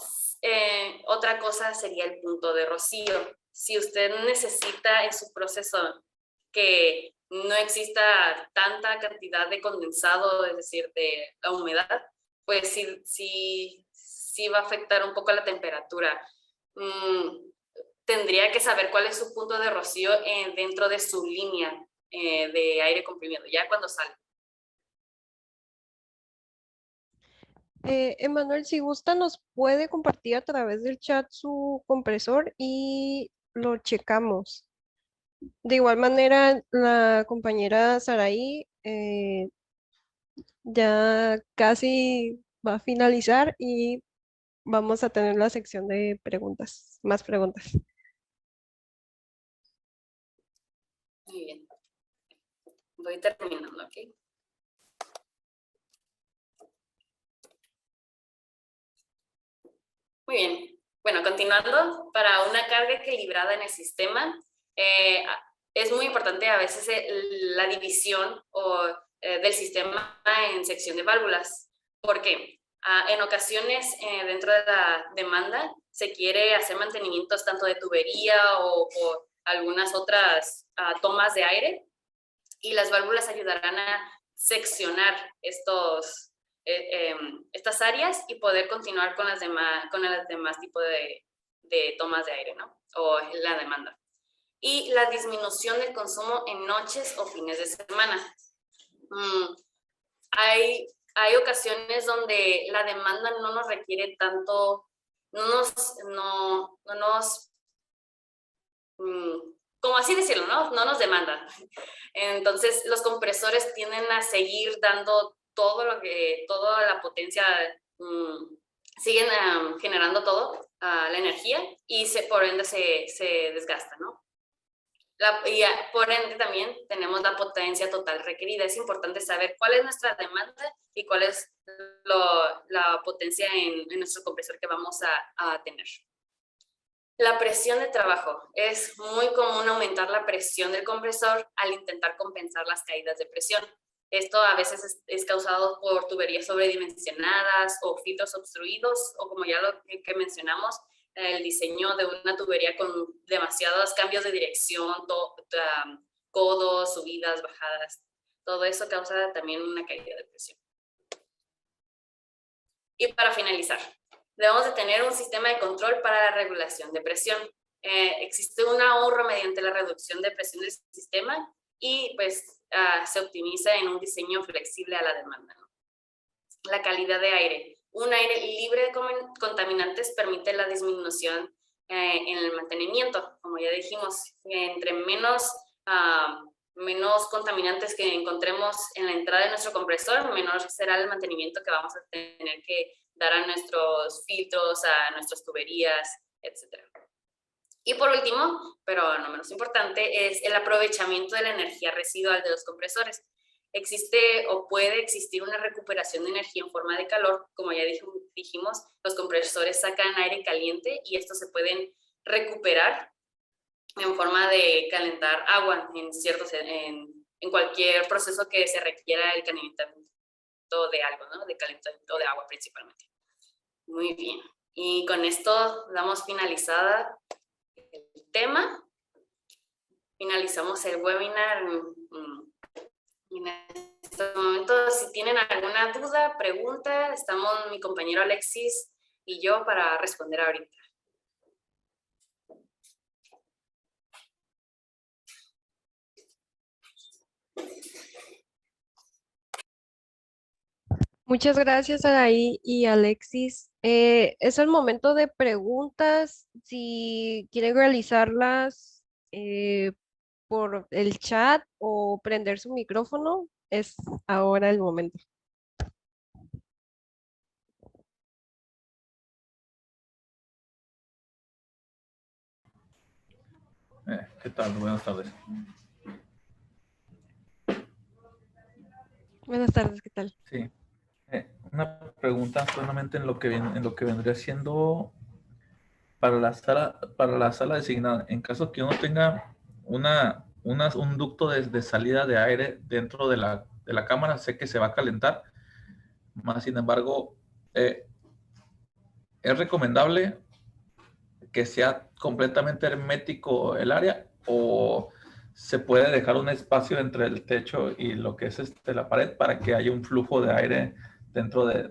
otra cosa sería el punto de rocío. Si usted necesita en su proceso que no exista tanta cantidad de condensado, es decir, de la humedad, pues sí va a afectar un poco la temperatura. Tendría que saber cuál es su punto de rocío dentro de su línea de aire comprimido, ya cuando sale. Emanuel, si gusta, nos puede compartir a través del chat su compresor y lo checamos. De igual manera, la compañera Saraí ya casi va a finalizar y vamos a tener la sección de preguntas, más preguntas. Muy bien. Voy terminando, ¿ok? Muy bien. Bueno, continuando, para una carga equilibrada en el sistema, es muy importante a veces la división del sistema en sección de válvulas. ¿Por qué? En ocasiones, dentro de la demanda, se quiere hacer mantenimientos tanto de tubería o algunas otras tomas de aire, y las válvulas ayudarán a seccionar estas áreas y poder continuar con las demás tipos de tomas de aire, ¿no? O la demanda. Y la disminución del consumo en noches o fines de semana. Hay ocasiones donde la demanda no nos requiere tanto, como así decirlo, ¿no? No nos demanda. Entonces, los compresores tienden a seguir dando toda la potencia, siguen generando la energía, y por ende se desgasta, ¿no? Por ende también tenemos la potencia total requerida. Es importante saber cuál es nuestra demanda y cuál es la potencia en nuestro compresor que vamos a tener. La presión de trabajo. Es muy común aumentar la presión del compresor al intentar compensar las caídas de presión. Esto a veces es causado por tuberías sobredimensionadas o filtros obstruidos, o como ya lo que mencionamos, el diseño de una tubería con demasiados cambios de dirección, codos, subidas, bajadas. Todo eso causa también una caída de presión. Y para finalizar, debemos de tener un sistema de control para la regulación de presión. Existe un ahorro mediante la reducción de presión del sistema, y pues se optimiza en un diseño flexible a la demanda, ¿no? La calidad de aire. Un aire libre de contaminantes permite la disminución en el mantenimiento. Como ya dijimos, entre menos contaminantes que encontremos en la entrada de nuestro compresor, menor será el mantenimiento que vamos a tener que dar a nuestros filtros, a nuestras tuberías, etc. Y por último, pero no menos importante, es el aprovechamiento de la energía residual de los compresores. Existe o puede existir una recuperación de energía en forma de calor. Como ya dijimos, los compresores sacan aire caliente y estos se pueden recuperar en forma de calentar agua en cualquier proceso que se requiera el calentamiento de algo, ¿no? De calentamiento de agua principalmente. Muy bien. Y con esto damos finalizada el tema. Finalizamos el webinar. En este momento, si tienen alguna duda, pregunta, estamos mi compañero Alexis y yo para responder ahorita. Muchas gracias, Araí y Alexis. Es el momento de preguntas. Si quieren realizarlas por el chat o prender su micrófono, es ahora el momento. ¿Qué tal? Buenas tardes. Buenas tardes, ¿qué tal? Sí. Una pregunta solamente en lo que vendría siendo para la sala designada. En caso que uno tenga un ducto de salida de aire dentro de la cámara, sé que se va a calentar. Más sin embargo, es recomendable que sea completamente hermético el área, o se puede dejar un espacio entre el techo y lo que es la pared para que haya un flujo de aire dentro del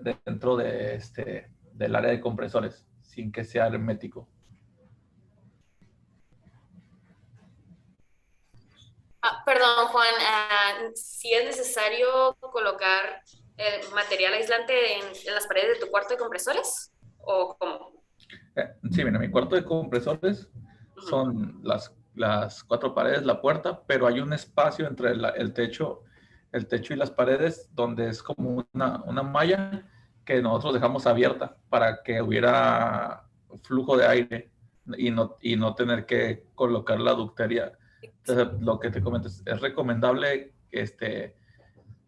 área de compresores sin que sea hermético. Perdón, Juan, si es necesario colocar material aislante en las paredes de tu cuarto de compresores, ¿o cómo? Sí, mira, mi cuarto de compresores Ujú. son las 4 paredes, la puerta, pero hay un espacio entre el techo y las paredes donde es como una malla que nosotros dejamos abierta para que hubiera flujo de aire y no tener que colocar la ductería. Entonces, lo que te comento es recomendable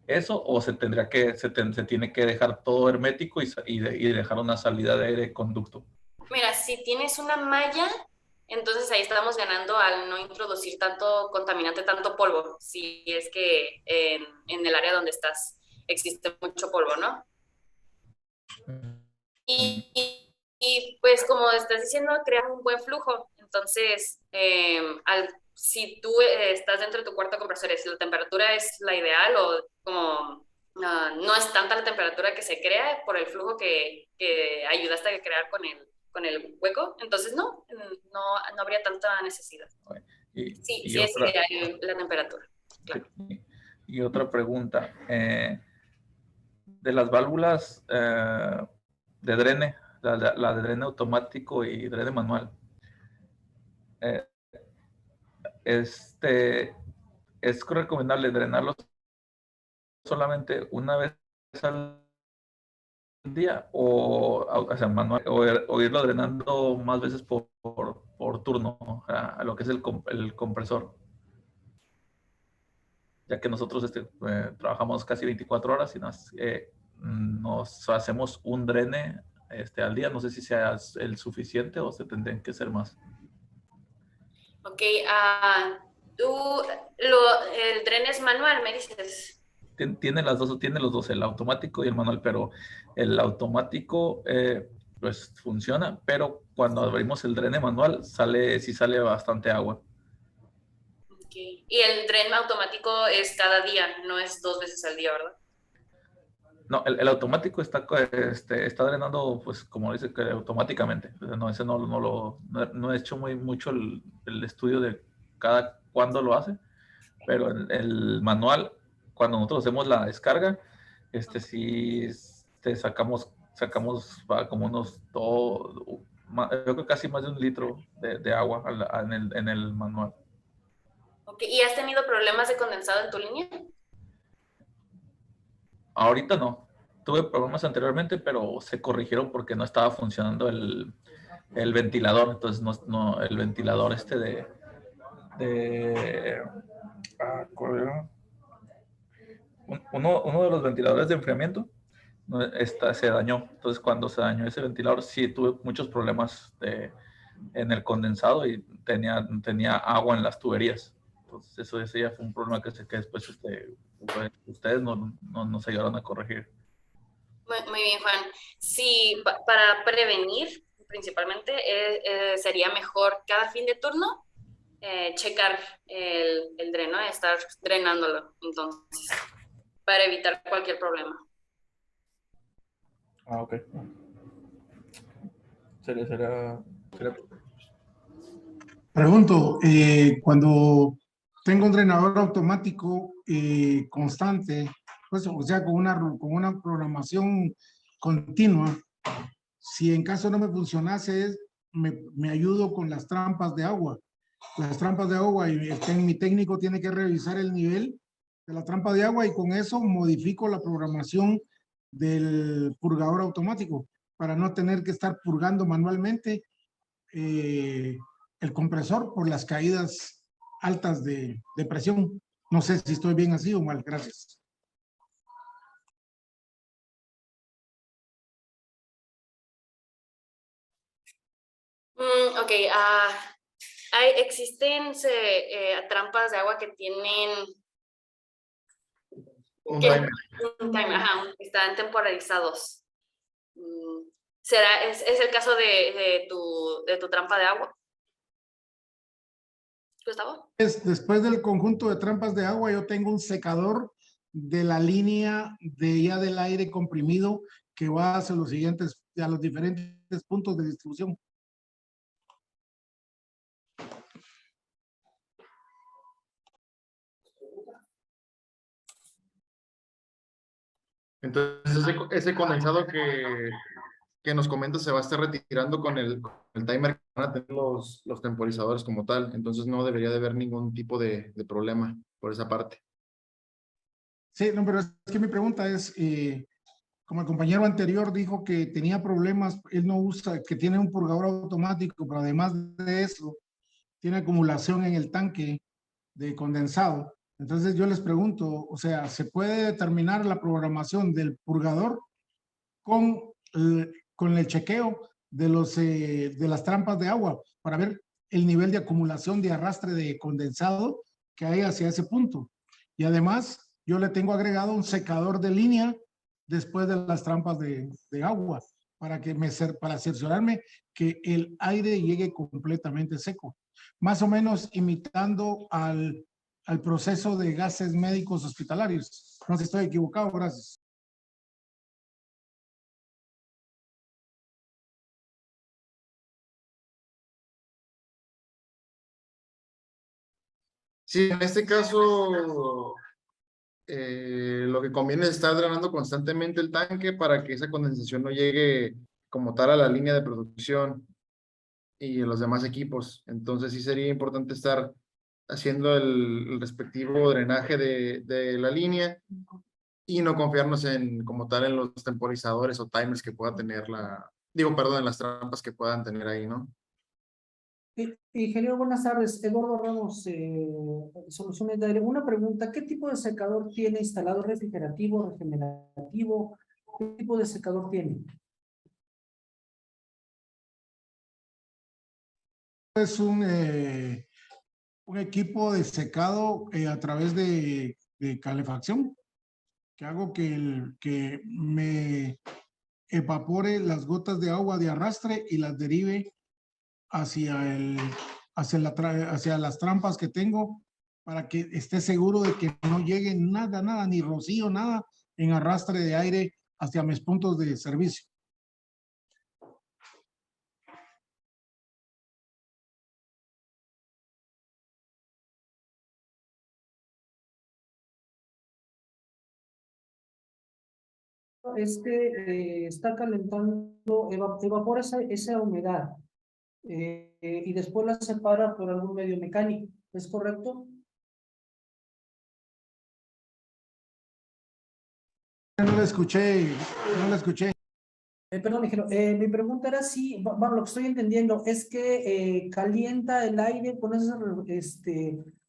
eso o se tiene que dejar todo hermético y dejar una salida de aire conducto. Mira, si tienes una malla, entonces ahí estamos ganando al no introducir tanto contaminante, tanto polvo, si es que en el área donde estás existe mucho polvo, ¿no? Y, pues como estás diciendo, crea un buen flujo. Entonces, si tú estás dentro de tu cuarto de compresores, si la temperatura es la ideal o como no es tanta la temperatura que se crea por el flujo que ayudaste a crear con el hueco, entonces no habría tanta necesidad. Y, Sí, y sí es otra, ideal la temperatura, claro. y otra pregunta. De las válvulas de drene, la de drene automático y drene manual, eh, este, es recomendable drenarlos solamente una vez al día o sea, manual, o irlo drenando más veces por turno a lo que es el compresor, ya que nosotros trabajamos casi 24 horas y nos hacemos un drene al día. No sé si sea el suficiente o se tendrían que ser más. Ok, el tren es manual, me dices. Tiene tiene los dos, el automático y el manual, pero el automático pues funciona, pero cuando abrimos el drene manual sí sale bastante agua. Okay. Y el tren automático es cada día, no es 2 veces al día, ¿verdad? No, el automático está drenando, pues como dice, que automáticamente. No, ese no he hecho mucho el estudio de cada cuándo lo hace, pero el manual, cuando nosotros hacemos la descarga, sí sacamos como yo creo casi más de 1 litro de agua en el manual. Okay. ¿Y has tenido problemas de condensado en tu línea? Ahorita no. Tuve problemas anteriormente, pero se corrigieron porque no estaba funcionando el ventilador. Entonces, el ventilador de ¿cuál era? Uno de los ventiladores de enfriamiento se dañó. Entonces, cuando se dañó ese ventilador, sí tuve muchos problemas en el condensado y tenía agua en las tuberías. Entonces, ese ya fue un problema que después pues, ustedes nos ayudaron a corregir. Muy bien, Juan. Sí, para prevenir, principalmente, sería mejor cada fin de turno checar el dreno, estar drenándolo, entonces, para evitar cualquier problema. Ah, ok. Sería. Pregunto, cuando tengo un drenador automático constante, pues, o sea, con una programación continua, si en caso no me funcionase, me ayudo con las trampas de agua. Las trampas de agua y mi técnico tiene que revisar el nivel de la trampa de agua y con eso modifico la programación del purgador automático para no tener que estar purgando manualmente el compresor por las caídas altas de presión. No sé si estoy bien así o mal, gracias. Ok, existen trampas de agua que tienen Un que timer. un timer, están temporalizados. ¿Es el caso de tu trampa de agua, Gustavo? Después del conjunto de trampas de agua, yo tengo un secador de la línea del aire comprimido que va hacia a los diferentes puntos de distribución. Entonces ese condensado que nos comenta se va a estar retirando con el timer que van a tener los temporizadores como tal. Entonces no debería de haber ningún tipo de problema por esa parte. Sí, no, pero es que mi pregunta es, como el compañero anterior dijo que tenía problemas, él no usa, que tiene un purgador automático, pero además de eso, tiene acumulación en el tanque de condensado. Entonces yo les pregunto, o sea, ¿se puede determinar la programación del purgador con, con el chequeo de las trampas de agua para ver el nivel de acumulación de arrastre de condensado que hay hacia ese punto? Y además, yo le tengo agregado un secador de línea después de las trampas de agua para para cerciorarme que el aire llegue completamente seco, más o menos imitando al proceso de gases médicos hospitalarios. No sé si estoy equivocado, gracias. Sí, en este caso, lo que conviene es estar drenando constantemente el tanque para que esa condensación no llegue como tal a la línea de producción y los demás equipos. Entonces sí sería importante estar haciendo el respectivo drenaje de la línea y no confiarnos en como tal en los temporizadores o timers que pueda tener perdón, en las trampas que puedan tener ahí, ¿no? Ingeniero, buenas tardes. Eduardo Ramos, Soluciones de Aire. Una pregunta, ¿qué tipo de secador tiene instalado? ¿Refrigerativo, regenerativo? ¿Qué tipo de secador tiene? Es un equipo de secado a través de calefacción, que hago que me evapore las gotas de agua de arrastre y las derive hacia, hacia las trampas que tengo para que esté seguro de que no llegue nada, ni rocío, nada en arrastre de aire hacia mis puntos de servicio. Es que está calentando, evapora esa humedad y después la separa por algún medio mecánico. ¿Es correcto? No la escuché, no la escuché. Perdón, ingeniero, mi pregunta era si, bueno, lo que estoy entendiendo es que calienta el aire con esas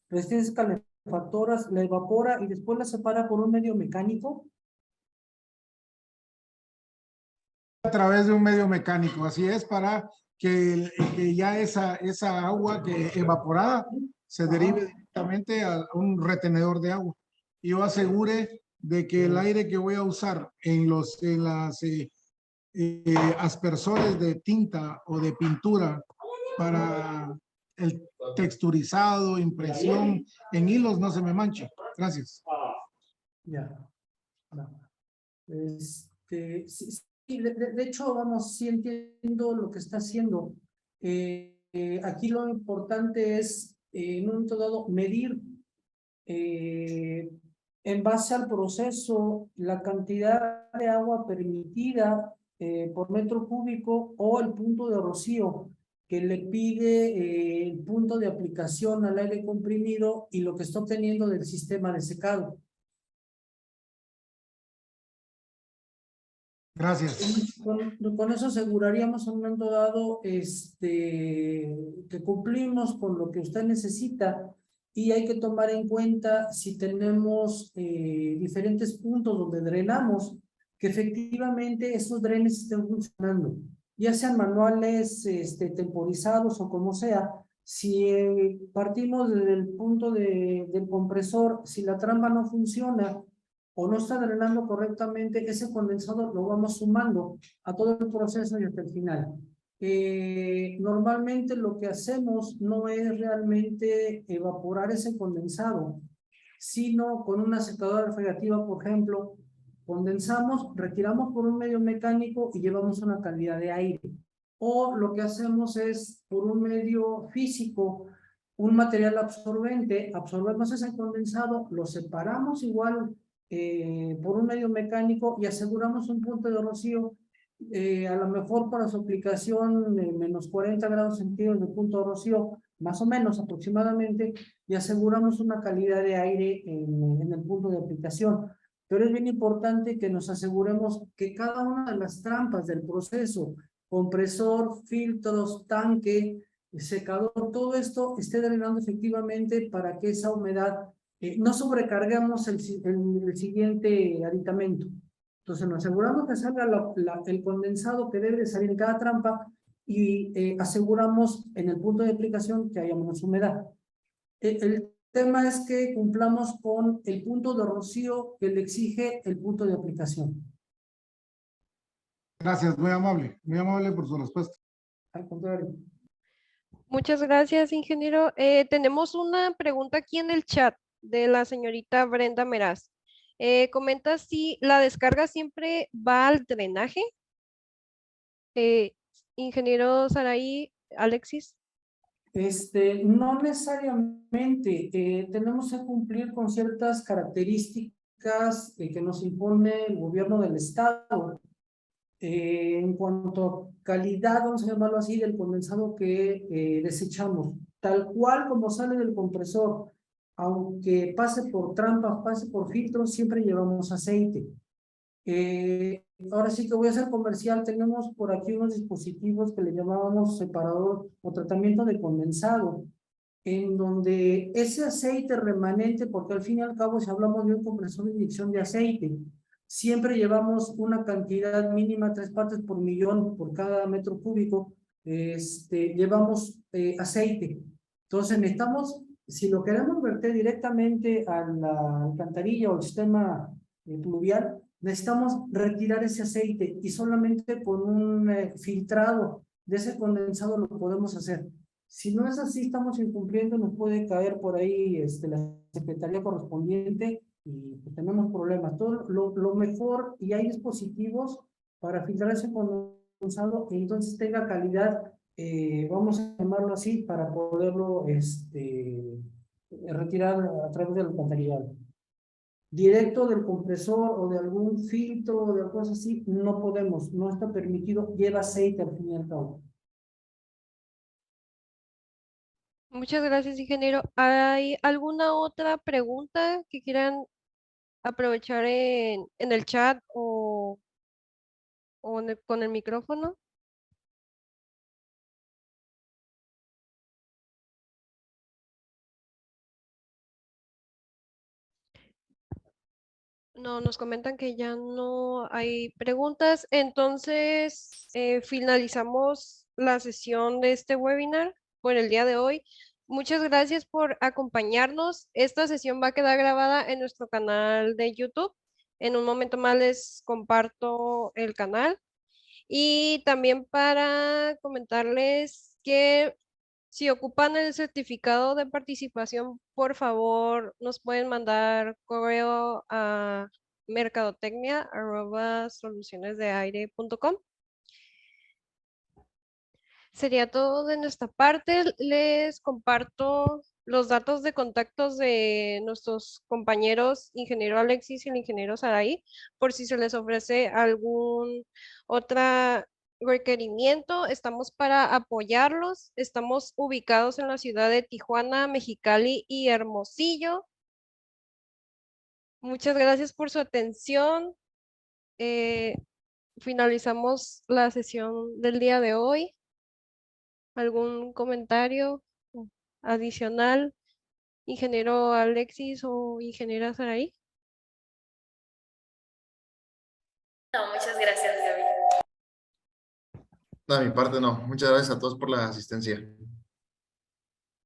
resistencias calefactoras, la evapora y después la separa por un medio mecánico. A través de un medio mecánico, así es, para que ya esa agua que evaporada se derive directamente a un retenedor de agua. Y yo asegure de que el aire que voy a usar en las aspersores de tinta o de pintura para el texturizado, impresión en hilos no se me manche. Gracias. Ya. Sí, de hecho, vamos, sí entiendo lo que está haciendo. Aquí lo importante es, en un momento dado, medir en base al proceso la cantidad de agua permitida por metro cúbico o el punto de rocío que le pide el punto de aplicación al aire comprimido y lo que está obteniendo del sistema de secado. Gracias. Con eso aseguraríamos en un momento dado que cumplimos con lo que usted necesita y hay que tomar en cuenta si tenemos diferentes puntos donde drenamos, que efectivamente esos drenes estén funcionando, ya sean manuales, temporizados o como sea. Si partimos del punto del compresor, si la trampa no funciona, o no está drenando correctamente, ese condensado lo vamos sumando a todo el proceso y hasta el final. Normalmente lo que hacemos no es realmente evaporar ese condensado, sino con una secadora refrigerativa, por ejemplo, condensamos, retiramos por un medio mecánico y llevamos una calidad de aire. O lo que hacemos es, por un medio físico, un material absorbente, absorbemos ese condensado, lo separamos igual por un medio mecánico y aseguramos un punto de rocío, a lo mejor para su aplicación menos 40 grados centígrados de punto de rocío, más o menos aproximadamente, y aseguramos una calidad de aire en el punto de aplicación. Pero es bien importante que nos aseguremos que cada una de las trampas del proceso, compresor, filtros, tanque, secador, todo esto esté drenando efectivamente para que esa humedad no sobrecarguemos el siguiente aditamento. Entonces nos aseguramos que salga el condensado que debe de salir en cada trampa y aseguramos en el punto de aplicación que haya menos humedad. El tema es que cumplamos con el punto de rocío que le exige el punto de aplicación. Gracias, muy amable por su respuesta. Al contrario. Muchas gracias, ingeniero. Tenemos una pregunta aquí en el chat de la señorita Brenda Meraz. Comenta si la descarga siempre va al drenaje. Ingeniero Saraí, Alexis. No necesariamente. Tenemos que cumplir con ciertas características que nos impone el gobierno del estado. En cuanto a calidad, vamos a llamarlo así, del condensado que desechamos, tal cual como sale del compresor, aunque pase por trampas, pase por filtros, siempre llevamos aceite. Ahora sí que voy a hacer comercial, tenemos por aquí unos dispositivos que le llamábamos separador o tratamiento de condensado, en donde ese aceite remanente, porque al fin y al cabo si hablamos de un compresor de inyección de aceite, siempre llevamos una cantidad mínima, 3 partes por millón por cada metro cúbico, llevamos aceite. Entonces necesitamos, si lo queremos verter directamente a la alcantarilla o el sistema pluvial, necesitamos retirar ese aceite y solamente con un filtrado de ese condensado lo podemos hacer. Si no es así, estamos incumpliendo, nos puede caer por ahí la secretaría correspondiente y pues, tenemos problemas. Todo lo mejor, y hay dispositivos para filtrar ese condensado que entonces tenga calidad, vamos a llamarlo así, para poderlo retirar a través del alcantarillado. Directo del compresor o de algún filtro o de algo así, no podemos, no está permitido, lleva aceite al fin y al cabo. Muchas gracias, ingeniero. ¿Hay alguna otra pregunta que quieran aprovechar en el chat o con el micrófono? No, nos comentan que ya no hay preguntas. Entonces, finalizamos la sesión de este webinar por el día de hoy. Muchas gracias por acompañarnos. Esta sesión va a quedar grabada en nuestro canal de YouTube. En un momento más les comparto el canal. Y también para comentarles que si ocupan el certificado de participación, por favor, nos pueden mandar correo a mercadotecnia@solucionesdeaire.com. Sería todo de nuestra parte. Les comparto los datos de contactos de nuestros compañeros, ingeniero Alexis y el ingeniero Saraí, por si se les ofrece algún otro requerimiento. Estamos para apoyarlos. Estamos ubicados en la ciudad de Tijuana, Mexicali y Hermosillo. Muchas gracias por su atención. Finalizamos la sesión del día de hoy. ¿Algún comentario adicional, ingeniero Alexis o ingeniera Saraí? No, muchas gracias, Gaby. De mi parte no. Muchas gracias a todos por la asistencia.